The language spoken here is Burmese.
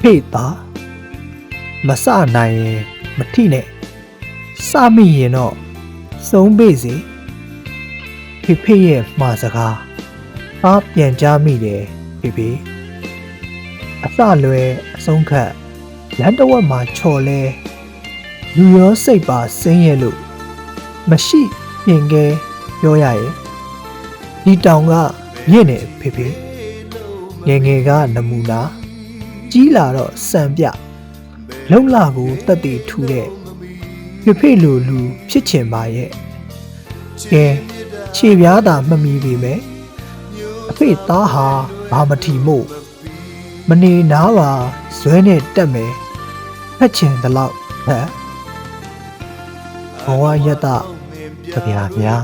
ဖေ့သားမစနိုင်ရင်မထိနဲ့စမိရင်တော့ဆုံးပေစေဖေရဲ့မှားစကားအားပြန်ကြားမိတယ်ဖေအစလွယ်အဆုံးခတ်လမ်းတစ်ဝက်မှာချော်လဲလူရောစိတ်ပါဆင်းရဲလို့မရှိပြင်ခဲပြောရရဲ့ဒီတောင်ကမြင့်နေဖေငယ်ငယ်ကနမူနာကြီးလာတော့စံပြလုံလာကိုတက်တည်ထူတဲ့ဖေလိုလူဖြစ်ချင်ပါရဲ့ကဲခြေပြားသာမမီပေမဲ့အဖေသားဟာဘာမထီမို့မနေနားပါဇွဲနဲ့တက်မယ်ဖက်ချင်တဲ့လောက်ဟဲ့ဘဝရတ္တဗျာ